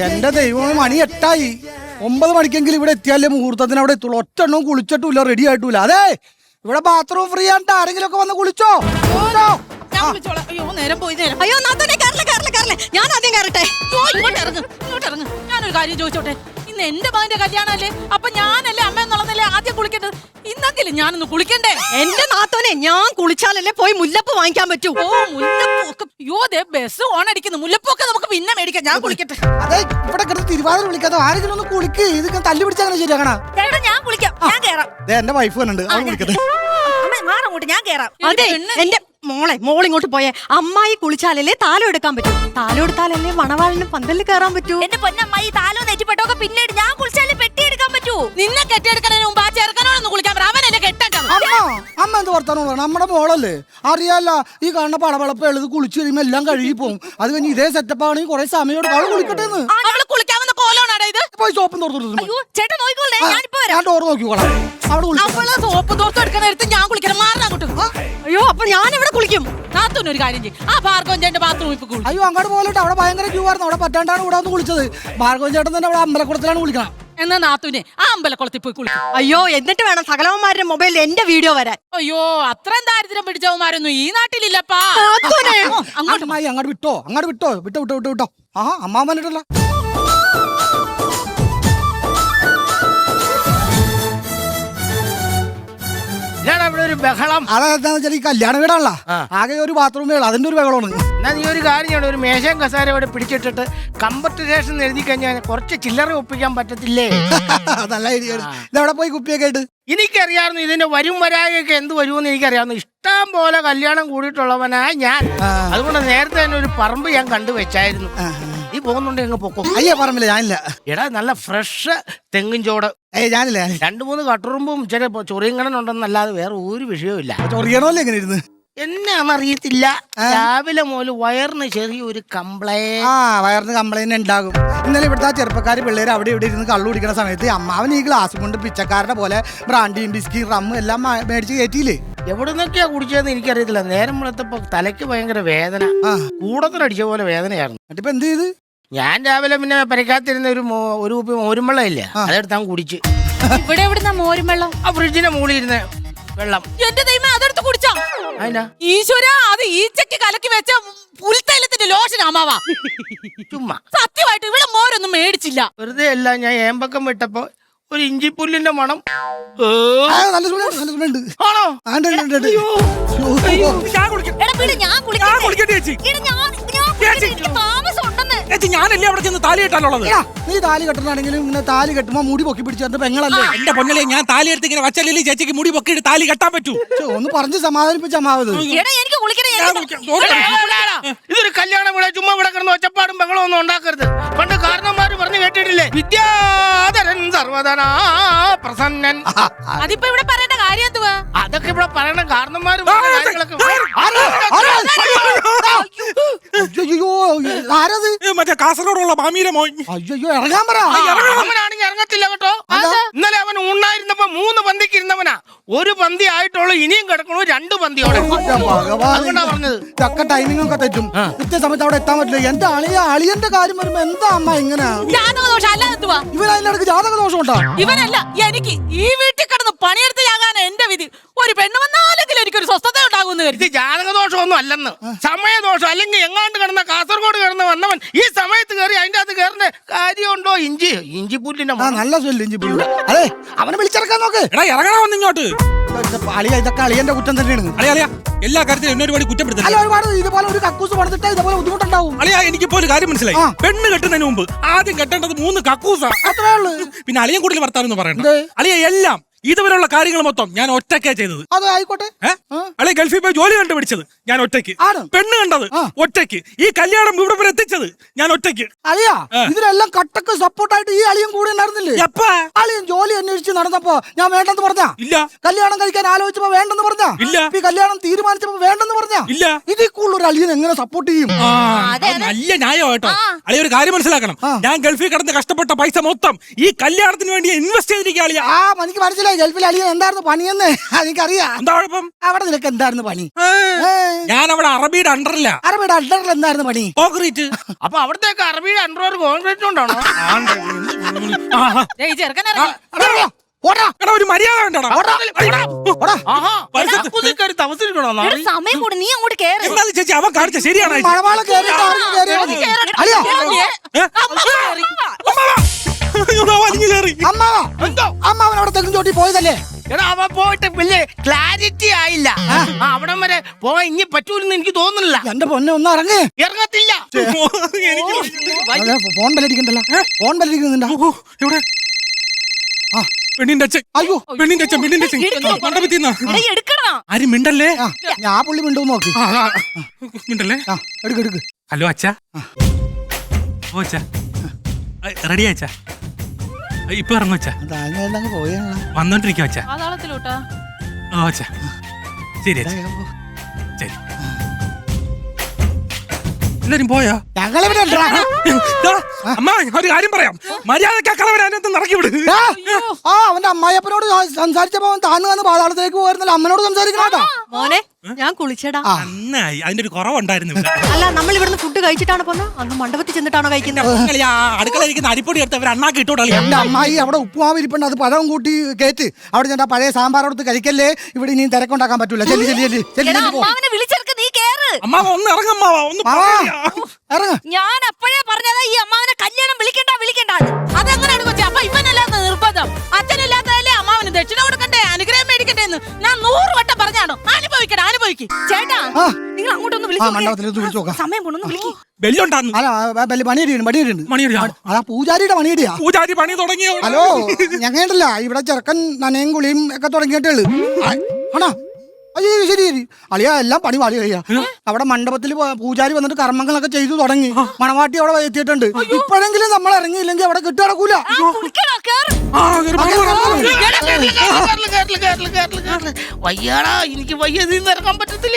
എന്റെ ദൈവം മണി 8 9 മണിക്കെങ്കിലും ഇവിടെ എത്തിയാലേ മുഹൂർത്തത്തിന് അവിടെ എത്തുള്ളൂ. ഒറ്റെണ്ണവും കുളിച്ചിട്ടില്ല, റെഡി ആയിട്ടില്ല. അതെ, ഇവിടെ ബാത്റൂം ഫ്രീ ആയിട്ട് ആരെങ്കിലും ഒക്കെ വന്ന് കുളിച്ചോ. അയ്യോ ഞാൻ ആദ്യം കയറട്ടെ. ഇങ്ങോട്ട് ഇറങ്ങ്. ഞാനൊരു കാര്യം ചോദിച്ചോട്ടെ, ഇന്ന് എന്റെ മകന്റെ കല്യാണല്ലേ, അപ്പൊ ഞാനല്ലേ അമ്മ എന്നുള്ളതല്ലേ ആദ്യം കുളിക്കേണ്ടത്. ഇന്നെങ്കിലും ഞാനൊന്ന് കുളിക്കണ്ടേ? എന്റെ നാത്തോനെ, ഞാൻ കുളിച്ചാലല്ലേ പോയി മുല്ലപ്പ് വാങ്ങിക്കാൻ പറ്റൂ. ഓ മുല്ലപ്പൊക്കെ, യോ ദേ ബസ് ഓണടിക്കുന്നു. മുല്ലപ്പൊക്കെ നമുക്ക് പിന്നെ മേടിക്കാം. ഞാൻ കുളിക്കട്ടെ. അതെ, ഇവിടെ കിടന്ന് തിരുവാതിര വിളിക്കാതെ ആരെങ്കിലും ഒന്ന് കുളിക്ക്. ഇത് തല്ലി പിടിച്ചാൽ ശരിയാക്കണ. ഞാൻ കുളിക്കാം, ഞാൻ കേറാം. എന്റെ വൈഫ് വന്നിട്ടുണ്ട്, അവൻ കുളിക്കട്ടെ. മാറങ്ങോട്ട്, ഞാൻ കേറാം. അതെ, എന്റെ മോളിങ്ങോട്ട് പോയെ. അമ്മായി കുളിച്ചാലല്ലേ താലം എടുക്കാൻ പറ്റൂ. താലം എടുത്താലല്ലേ മണവാളിന് പന്തലിൽ കയറാൻ പറ്റൂ. എന്റെ പൊന്നമ്മായി, താലോ നെറ്റിപ്പെട്ടൊക്കെ പിന്നീട് ഞാൻ കുളിച്ചാലേ പെട്ടി എടുക്കാൻ പറ്റൂ. നിന്നെ കെട്ടിയെടുക്കുന്നതിന് മുമ്പ് ആ ചെറുക്കനോടൊന്ന് കുളിക്കാൻ പറ. അവനല്ലേ കെട്ടേണ്ടത്. അമ്മ എന്ത് വർത്താനം പറയണം? നമ്മുടെ മോളല്ലേ, അറിയാല്ല. ഈ കാണുന്ന പളവളപ്പ് എഴുതി കുളിച്ചു കഴിയുമ്പോ എല്ലാം കഴുകി പോകും. അത് കഴിഞ്ഞ് ഇതേ സെറ്റപ്പ് ആണെങ്കിൽ കുറെ സമയം അവള് കുളിക്കട്ടെ. അവള് കുളിക്കാവുന്ന കോലോണാടാ ഇത്. പോയി സോപ്പും തോർത്തു. ചേട്ടൻ നോക്കിക്കോളേ, ഞാനിപ്പോ വരാം. ഞാൻ ഡോർ നോക്കിക്കോളാം. അവള് സോപ്പ് തോർത്ത് എടുക്കണ എടുത്ത് ഞാൻ കുളിക്കണം. മാറാങ്ങോട്ട്. അയ്യോ, അപ്പൊ ഞാൻ ഇവിടെ കുളിക്കും. നാത്തൂനൊരു കാര്യം ചെയ്യും, ആ ഭാർഗവൻ ചേട്ടന്റെ ബാത്റൂമിൽ ഇപ്പൊ കുളിക്കും. അയ്യോ, അങ്ങോട്ട് പോകട്ടെ. അവിടെ ഭയങ്കര ക്യൂ ആയിരുന്നു. അവിടെ പറ്റാണ്ടാണ് ഇവിടെ വന്ന് കുളിച്ചത്. ഭാർഗവൻ ചേട്ടൻ തന്നെ അവിടെ അമ്പലക്കുളത്തിലാണ് കുളിക്കണം. എന്നാ നാത്തൂനെ ആ അമ്പലക്കുളത്തിൽ പോയി കുളിക്കും. അയ്യോ, എന്നിട്ട് വേണം സകലവന്മാരുടെ മൊബൈലിൽ എന്റെ വീഡിയോ വരാൻ. അയ്യോ, അത്രയും ദാരിദ്ര്യം പിടിച്ചവന്മാരൊന്നും ഈ നാട്ടിലില്ലപ്പാ. അങ്ങോട്ട് വിട്ടോ. ആഹാ, അമ്മാവൻ വന്നിട്ടല്ല. ഇവിടെ ഒരു ബഹളം. അതെന്താന്ന് വെച്ചാൽ ഈ കല്യാണ വീടാണല്ലോ, ആകെ ഒരു ബാത്റൂമേ ഉള്ളൂ. അതിന്റെ ഒരു ബഹളമാണ്. എന്നാ നീ ഒരു കാര്യം ചെയ്യണം, ഒരു മേശയും കസാര ഇവിടെ പിടിച്ചിട്ടിട്ട് കമ്പർട്ടേഷൻ എഴുതി കഴിഞ്ഞാൽ കുറച്ച് ചില്ലറ ഒപ്പിക്കാൻ പറ്റത്തില്ലേ? നല്ല ഐഡിയ. ഇതെവിടെ പോയി കുപ്പിയൊക്കെ ആയിട്ട്? എനിക്കറിയാവുന്നു ഇതിന്റെ വരും വരായൊക്കെ എന്ത് വരുമെന്ന് എനിക്കറിയാവുന്നു. ഇഷ്ടം പോലെ കല്യാണം കൂടിയിട്ടുള്ളവനാ ഞാൻ. അതുകൊണ്ട് നേരത്തെ തന്നെ ഒരു പറമ്പ് ഞാൻ കണ്ടുവച്ചായിരുന്നു. നീ പോകുന്നുണ്ട് എങ്ങ് പൊക്കോ. അയ്യേ, പറമ്പില്ല, ഞാനില്ല. എടാ, നല്ല ഫ്രഷ് തെങ്ങിൻ ചോട്. ഞാനില്ല. 2-3 കട്ടുറുമ്പും ചില ചൊറിയങ്കണനുണ്ടെന്നല്ലാതെ വേറെ ഒരു വിഷയവും ഇല്ല. ചൊറിയണമല്ലോ എങ്ങനെ ഇരുന്ന് എന്നാന്നറിയത്തില്ല, രാവിലെ മുതൽ വയറിന് ചെറിയൊരു കംപ്ലൈന്റ്. വയറിന് കംപ്ലൈന്റ് ഉണ്ടാകും. ഇന്നലെ ഇവിടുത്തെ ചെറുപ്പക്കാർ പിള്ളേർ അവിടെ ഇവിടെ ഇരുന്ന് കള്ളു കുടിക്കുന്ന സമയത്ത് അമ്മാവൻ ഈ ഗ്ലാസ് കൊണ്ട് പിച്ചക്കാരുടെ പോലെ ബ്രാൻഡിയും ബിസ്കി റമ്മും എല്ലാം മേടിച്ച് കയറ്റിയില്ലേ. എവിടെ നിന്നൊക്കെയാ കുടിച്ചതെന്ന് എനിക്കറിയത്തില്ല. നേരം വെളുത്തപ്പോ തലയ്ക്ക് ഭയങ്കര വേദന, കൂടത്തിനടിച്ച പോലെ വേദനയായിരുന്നു. എന്നിട്ടിപ്പോ എന്ത് ചെയ്ത്? ഞാൻ രാവിലെ പിന്നെ പരിക്കാത്തിരുന്ന ഒരു കുപ്പി മോരും വെള്ളം ഇല്ലേ, അതെടുത്ത് അങ്ങ് കുടിച്ച്. ഇവിടെ എവിടുന്ന മോരും വെള്ളം? ആ ഫ്രിഡ്ജിന്റെ മുകളിൽ ഇരുന്ന വെള്ളം. എന്റെ ദൈവമേ, അതെടുത്ത് കുടിച്ചോ? ഈശ്വര, അത് ഈച്ചക്ക് കലക്കി വെച്ച പുൽത്തൈലത്തിന്റെ ലോഷൻ അമ്മാവാ. ചുമ്മാ സത്യമായിട്ട് ഇവിടെ മോരൊന്നും മേടിച്ചില്ല. വെറുതെ അല്ല, ഞാൻ ഏമ്പക്കം വിട്ടപ്പോ ഒരു ഇഞ്ചിപ്പുല്ലിന്റെ മണം. നല്ല സുഖമുണ്ട്. ആണോ? ഞാനല്ലേ അവിടെ ചെന്ന് താലി കെട്ടാനുള്ളത്. നീ താലി കെട്ടണമെങ്കിലും ഇങ്ങനെ താലി കെട്ടുമ്പോ മുടി പൊക്കി പിടിച്ചു പെങ്ങളല്ലേ. എന്റെ പൊന്നലെ, ഞാൻ താലി എടുത്ത് ഇങ്ങനെ വച്ചല്ലേ ചേച്ചിക്ക് മുടി പൊക്കിയിട്ട് താലി കെട്ടാൻ പറ്റൂ. ഒന്ന് പറഞ്ഞ് സമാധാനിപ്പിച്ച അമ്മാവത്. ഇതൊരു കല്യാണം ഇവിടെ ചുമ്മാ ഇവിടെ കിടന്ന് ഒച്ചപ്പാടും ബഹളം ഒന്നും ഉണ്ടാക്കരുത്. പണ്ട് കാരണന്മാര് പറഞ്ഞു കേട്ടിട്ടില്ലേ, വിദ്യാധരൻ സർവധനാ പ്രസന്നൻ. അതിപ്പോ ഇവിടെ പറയേണ്ട കാര്യം എന്തുവാ? അതൊക്കെ ഇവിടെ പറയണ കാരണന്മാര് മറ്റേ കാസർഗോഡുള്ള മാമീര മോൻ. അയ്യോ, ഇറങ്ങാൻ പറ. അവനാണെങ്കിൽ ഇറങ്ങത്തില്ല കേട്ടോ. ഇന്നലെ അവൻ ഉണ്ണായിരുന്നപ്പോ 3 പന്തിക്ക് ഇരുന്നവനാ. 1 പന്തി ആയിട്ടുള്ളൂ, ഇനിയും കിടക്കണു 2 പന്തിയോടെ. അതുകൊണ്ടാ പറഞ്ഞത്. ചക്ക ടൈമിംഗ് ഒക്കെ തെറ്റും. കൃത്യസമയത്ത് അവിടെ എത്താൻ പറ്റില്ല. എന്റെ അളിയന്റെ കാര്യം വരുമ്പോ എന്താ അമ്മ ഇങ്ങനെ? ജാതകദോഷം അല്ല എന്തുവാ? ഇവൻ അതിനിടക്ക് ജാതക ദോഷം ഉണ്ടോ? ഇവനല്ല, എനിക്ക് ഈ വീട്ടിൽ കിടന്ന് പണിയെടുത്ത് ഞാനാണ് എന്റെ വിധി. ഒരു പെണ്ണ് വന്നാലെങ്കിലും എനിക്കൊരു സ്വസ്ഥത ഉണ്ടാകുമെന്ന് കരുതി. ജാതകദോഷമൊന്നും അല്ലെന്ന്, സമയദോഷം. അല്ലെങ്കിൽ എങ്ങാണ്ട് കിടന്ന കാസർഗോഡ് കിടന്ന് വന്നവൻ ഈ സമയത്ത് കയറി അതിന്റെ അകത്ത് കയറുന്ന കാര്യമുണ്ടോ? ഇഞ്ചിപ്പുല്ലിന്റെ നല്ല ഇഞ്ചിപ്പുല്ല്. അതെ, അവനെ വിളിച്ചിറക്കാൻ നോക്ക്. ഇറങ്ങണ വന്ന് ഇങ്ങോട്ട്. ഇതൊക്കെ അളിയന്റെ കുറ്റം തന്നെയാണ്. അളിയാ, എല്ലാ കാര്യത്തിലും എന്നെ ഒരുപാട് കുറ്റപ്പെടുത്തില്ല. ഒരുപാട് ഇതുപോലെ ഒരു കക്കൂസ് പണിതിട്ട് ഇതുപോലെ ബുദ്ധിമുട്ടുണ്ടാവും. അളിയാ, എനിക്കിപ്പോ ഒരു കാര്യം മനസ്സിലായി. പെണ്ണ് കെട്ടുന്നതിന് മുമ്പ് ആദ്യം കെട്ടേണ്ടത് 3 കക്കൂസാ. അത്രേ ഉള്ളൂ. പിന്നെ അളിയൻ കൂടുതൽ വർത്താനം പറയണ്ട. അളിയ എല്ലാം ഇതുവരെയുള്ള കാര്യങ്ങൾ മൊത്തം ഞാൻ ഒറ്റയ്ക്കാ ചെയ്തത്. അത് ആയിക്കോട്ടെ. അല്ലെ ഗൾഫിൽ പോയി ജോലി കണ്ടുപിടിച്ചത് ഞാൻ ഒറ്റയ്ക്ക്, പെണ്ണ് കണ്ടത് ഒറ്റയ്ക്ക്, ഈ കല്യാണം ഇവിടെ വരെ എത്തിച്ചത് ഞാൻ ഒറ്റയ്ക്ക്. അളിയാ, ഇതിനെല്ലാം കട്ടക്ക് സപ്പോർട്ടായിട്ട് ഈ അളിയൻ കൂടെ ഉണ്ടായിരുന്നില്ലേ? അളിയൻ ജോലി അന്വേഷിച്ച് നടന്നപ്പോ ഞാൻ വേണ്ടെന്ന് പറഞ്ഞാ ഇല്ല. കല്യാണം കഴിക്കാൻ ആലോചിച്ചപ്പോ വേണ്ടെന്ന് പറഞ്ഞാ ഇല്ല. ഈ കല്യാണം തീരുമാനിച്ചപ്പോ വേണ്ടെന്ന് പറഞ്ഞാ ഇല്ല. ഇതിൽ കൂടുതൽ ഒരു അളിയൻ എങ്ങനെ സപ്പോർട്ട് ചെയ്യും? നല്ല ന്യായം കേട്ടോ. അളിയ ഒരു കാര്യം മനസ്സിലാക്കണം, ഞാൻ ഗൾഫിൽ കിടന്ന് കഷ്ടപ്പെട്ട പൈസ മൊത്തം ഈ കല്യാണത്തിന് വേണ്ടി ഇൻവെസ്റ്റ് ചെയ്തിരിക്കുക. അളിയ, എനിക്ക് മനസ്സിലായി. ഗൾഫിൽ അളിയൻ എന്തായിരുന്നു പണിയെന്ന് എനിക്കറിയാം. എന്താ കുഴപ്പം? അവിടെ നിനക്ക് എന്തായിരുന്നു പണി? ഞാൻ അവിടെ അറബിയുടെ അണ്ടറില്ല. അറബിയുടെ അണ്ടറിൽ എന്തായിരുന്നു പണി? കോൺക്രീറ്റ്. അപ്പൊ അവിടത്തേക്ക് അറബിയുടെ അണ്ടർ കോൺക്രീറ്റ് കൊണ്ടാണോ? ഈ ചെറുക്കനെ ഒരു മര്യാദ വേണ്ടടാ. തമസിക്കണോ? സമയം കൂടി നീ അങ്ങോട്ട് കേറ്. എന്താ ചേച്ചി അവൻ കാണിച്ച ശരിയാണ്? മഴവാള കേറിയിട്ട് ആർക്കും കേറിയാ മതി. അളിയാ, അമ്മാവാ, അമ്മാവൻ അവിടെ തെങ്ങും ചോട്ടി പോയതല്ലേ? എടാ അവൻ പോയിട്ട് വലിയ ക്ലാരിറ്റി ആയില്ല. അവിടം വരെ പോവാൻ ഇനി പറ്റൂലെന്ന് എനിക്ക് തോന്നുന്നില്ല. എന്റെ പൊന്നെ ഒന്ന് ഇറങ്ങ്. ഇറങ്ങത്തില്ല. ഫോൺ ബെല്ലടിക്കണ്ടല്ലോ. ഫോൺ ബെല്ലടിക്കുന്നുണ്ടാ? ഇവിടെ പെണ്ണിന്റെ അച്ഛൻ. അയ്യോ, പെണ്ണിന്റെ അച്ഛൻ, പെണ്ണിന്റെ അച്ഛൻ മണ്ഡപത്തിന്നാ. എടുക്കണോ? ആരും മിണ്ടല്ലേ? ഞാൻ പുള്ളി മിണ്ടു നോക്കി. മിണ്ടല്ലേ? എടുക്ക്. ഹലോ അച്ഛാ. ഓ അച്ഛാ, റെഡിയാ അച്ഛാ? ഇപ്പൊ ഇറങ്ങും അച്ഛാ. പോയാ വന്നോണ്ടിരിക്കും അച്ഛാ. പാതാളത്തിലോട്ടാ. ഓ അച്ഛാ, ശരി അച്ഛാ, ശരി. എല്ലാരും പോയോ? ഞങ്ങളിവിടെ അമ്മ ഒരു കാര്യം പറയാം. മര്യാദക്കാ കളവരതിനകത്ത് നടക്കി വിട്. അവന്റെ അമ്മായിയപ്പനോട് സംസാരിച്ചപ്പോ അവൻ താന്ന് പാതാളത്തേക്ക് പോയിരുന്നല്ലോ. അമ്മനോട് സംസാരിക്കണോട്ടോ. മോനെ ഞാൻ കുളിച്ചടാ. നന്നായി, അതിന്റെ ഒരു കുറവുണ്ടായിരുന്നു. അല്ല നമ്മൾ ഇവിടുന്ന് ഫുഡ് കഴിച്ചിട്ടാണ് പോന്നെ? അന്ന് മണ്ഡപത്തിൽ ചെന്നിട്ടാണോ കഴിക്കുന്നത്? അടുക്കളയിരിക്കുന്ന അരിപ്പൊടി എടുത്ത് അവർ അണ്ണാക്കി ഇട്ടോളി. എന്റെ അമ്മായി അവിടെ ഉപ്പുമാവ് ഇരിപ്പുണ്ട്, അത് പഴവും കൂട്ടി കേറ്റ്. അവിടെ ചെന്നാ പഴയ സാമ്പാറോടത്ത് കഴിക്കല്ലേ. ഇവിടെ ഇനിയും തിരക്കുണ്ടാക്കാൻ പറ്റൂല. ചെല്ലി അമ്മാവനെ വിളിച്ചെടുക്ക്, നീ കേറ്. അമ്മാവ ഒന്ന് ഇറങ്ങമ്മാവ, ഒന്ന് ഇറങ്ങ. ഞാൻ അപ്പോഴേ പറഞ്ഞതാ ഈ അമ്മാവനെ കല്യാണം വിളിക്കണ്ട. അതെങ്ങനെയാണ് കൊച്ചി? അപ്പൊ ഇവനല്ലാത്ത നിർബന്ധം. അച്ഛനില്ലാത്തതല്ലേ അമ്മാവന് ദക്ഷിണ കൊടുക്കണ്ടേ, അനുഗ്രഹം മേടിക്കണ്ടേ എന്ന് ഞാൻ 100 വട്ടം പറഞ്ഞാണോ? അനുഭവിക്കും. ചേട്ടാ നിങ്ങൾ അങ്ങോട്ടൊന്ന് മണ്ഡപത്തിലേക്ക് വിളിച്ചു നോക്കാം. സമയം കൊണ്ടൊന്ന് വിളിക്കും. ബെല്ലുണ്ടാന്ന്. അല്ല, മണിയടിയുണ്ട്. അതാ പൂജാരിയുടെ മണിയടിയാ. പൂജാരി പണി തുടങ്ങിയോ? ഹലോ, ഞങ്ങണ്ടല്ല ഇവിടെ ചെറുക്കൻ നനയും കുളിയും ഒക്കെ തുടങ്ങിയിട്ടേ ഉള്ളു. ആണോ? അയ്യോ, ശരി. അളിയാ, എല്ലാം പണി പാളി കഴിയാ. അവിടെ മണ്ഡപത്തിൽ പൂജാരി വന്നിട്ട് കർമ്മങ്ങളൊക്കെ ചെയ്തു തുടങ്ങി. മണവാട്ടി അവിടെ എത്തിയിട്ടുണ്ട്. ഇപ്പോഴെങ്കിലും നമ്മൾ ഇറങ്ങിയില്ലെങ്കിൽ അവിടെ കിട്ടടക്കൂല. വയ്യാടാ, എനിക്ക് വയ്യതിന്ന് ഇറങ്ങാൻ പറ്റത്തില്ല.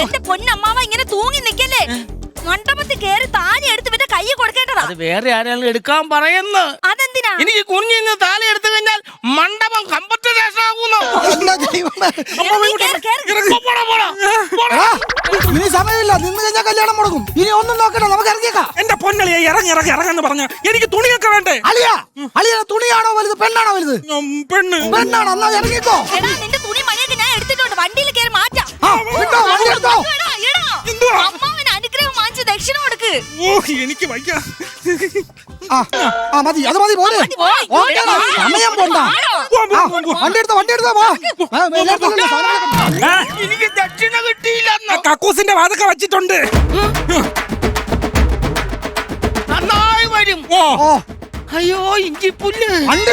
എന്റെ പൊന്നമ്മാവ ഇങ്ങനെ തൂങ്ങി നിക്കല്ലേ. മണ്ഡപത്തിൽ കേറി താലി എടുത്ത് പിന്നെ കൈ കൊടുക്കേണ്ടതാ. അത് വേറെ ആരെങ്കിലും എടുക്കാൻ പറയുന്നു. അതെന്തിനാ? എനിക്ക് കുഞ്ഞിന്ന് താലി എടുത്തു കഴിഞ്ഞാൽ മണ്ഡപം കമ്പറ്റ് രക്ഷാകുന്നു. ഇനി സമയമില്ല, നിന്ന് കഴിഞ്ഞാൽ കല്യാണം മുടങ്ങും. ഇനി ഒന്നും നോക്കണ്ട, നമുക്ക് ഇറങ്ങിയേക്കാം. എന്റെ പൊന്നളിയെ ഇറങ്ങെന്ന് പറഞ്ഞ എനിക്ക് തുണിയൊക്കെ വേണ്ടേ? അളിയ തുണിയാണോ വലുത്, പെണ്ണാണോ വലുത്? പെണ്ണാണോ? എന്നാ ഇറങ്ങിക്കോ. നിന്റെ തുണി മഴയൊക്കെ ഞാൻ എടുത്തിട്ടുണ്ട്, വണ്ടിയിൽ കയറി മാറ്റാം. വണ്ടി എടുത്തോ. അമ്മാവന് അനുഗ്രഹം വാങ്ങിച്ച് ദക്ഷിണ കൊടുക്ക്. ഓ, എനിക്ക് വയ്യ. മതി, അത് മതി. പോലെ സമയം പോണ്ട. വണ്ടി എടുത്തോ. എനിക്ക് ദക്ഷിണ കിട്ടിയില്ല. കക്കൂസിന്റെ വാതൊക്കെ വെച്ചിട്ടുണ്ട്. നന്നായി വരും. ഓ, അയ്യോ, ഇഞ്ചി പുല്ല്. വണ്ടി